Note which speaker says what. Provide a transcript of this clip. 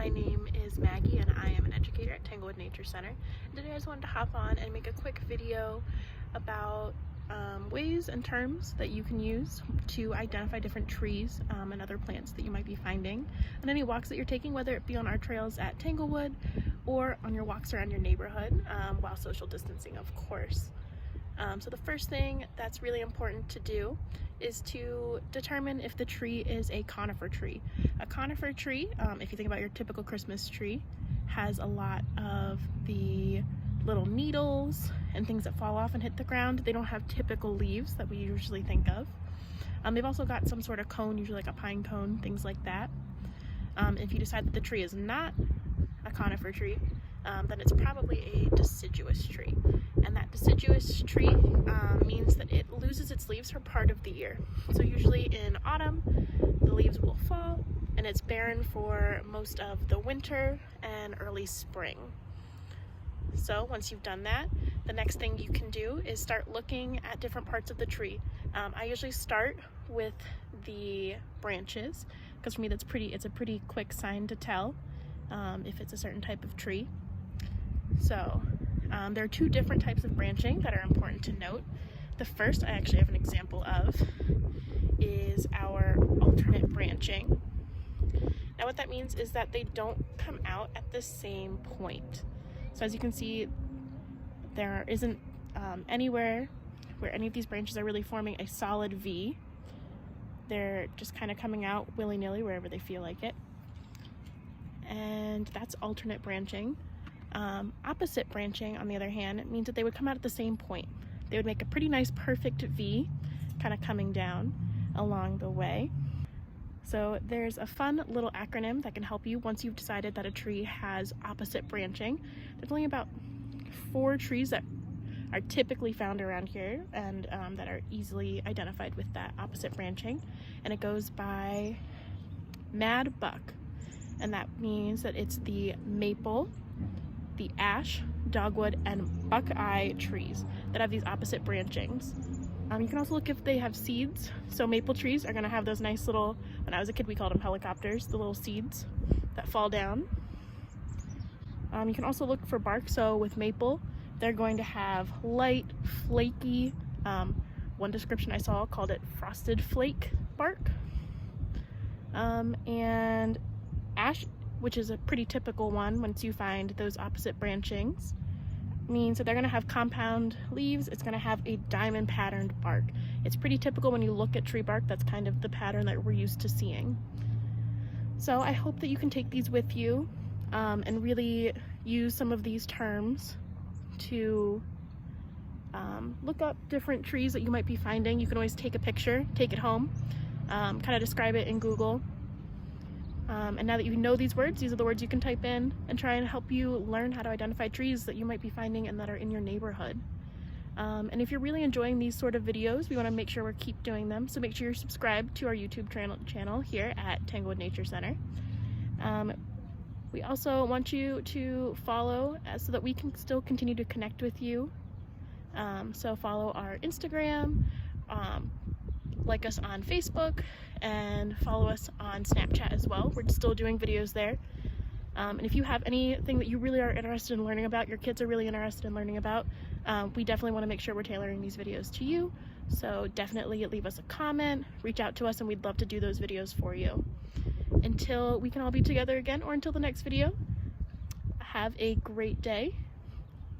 Speaker 1: My name is Maggie and I am an educator at Tanglewood Nature Center. And today I just wanted to hop on and make a quick video about ways and terms that you can use to identify different trees and other plants that you might be finding on any walks that you're taking, whether it be on our trails at Tanglewood or on your walks around your neighborhood while social distancing, of course. So the first thing that's really important to do is to determine if the tree is a conifer tree. A conifer tree, if you think about your typical Christmas tree, has a lot of the little needles and things that fall off and hit the ground. They don't have typical leaves that we usually think of. They've also got some sort of cone, usually like a pine cone, things like that. If you decide that the tree is not a conifer tree, then it's probably a deciduous tree. And that deciduous tree means that it loses its leaves for part of the year. So usually in autumn, the leaves will fall and it's barren for most of the winter and early spring. So once you've done that, the next thing you can do is start looking at different parts of the tree. I usually start with the branches because for me it's a pretty quick sign to tell if it's a certain type of tree. So there are two different types of branching that are important to note. The first I actually have an example of is our alternate branching. Now what that means is that they don't come out at the same point. So as you can see, there isn't anywhere where any of these branches are really forming a solid V. They're just kind of coming out willy-nilly wherever they feel like it. And that's alternate branching. Opposite branching, on the other hand, means that they would come out at the same point. They would make a pretty nice perfect V, kind of coming down along the way. So there's a fun little acronym that can help you once you've decided that a tree has opposite branching. There's only about 4 trees that are typically found around here and that are easily identified with that opposite branching. And it goes by Mad Buck. And that means that it's the maple, the ash, dogwood, and buckeye trees that have these opposite branchings. You can also look if they have seeds. So maple trees are going to have those nice little, when I was a kid we called them helicopters, the little seeds that fall down. You can also look for bark. So with maple, they're going to have light, flaky, one description I saw called it frosted flake bark. And ash, which is a pretty typical one once you find those opposite branchings, means that they're going to have compound leaves. It's going to have a diamond patterned bark. It's pretty typical when you look at tree bark. That's kind of the pattern that we're used to seeing. So I hope that you can take these with you and really use some of these terms to look up different trees that you might be finding. You can always take a picture, take it home, kind of describe it in Google. And now that you know these words, these are the words you can type in and try and help you learn how to identify trees that you might be finding and that are in your neighborhood. And if you're really enjoying these sort of videos, we want to make sure we keep doing them. So make sure you're subscribed to our YouTube channel here at Tanglewood Nature Center. We also want you to follow so that we can still continue to connect with you. So follow our Instagram, like us on Facebook, and follow us on Snapchat as well. We're still doing videos there. And if you have anything that you really are interested in learning about, your kids are really interested in learning about, we definitely want to make sure we're tailoring these videos to you. So definitely leave us a comment, reach out to us, and we'd love to do those videos for you. Until we can all be together again, or until the next video, have a great day.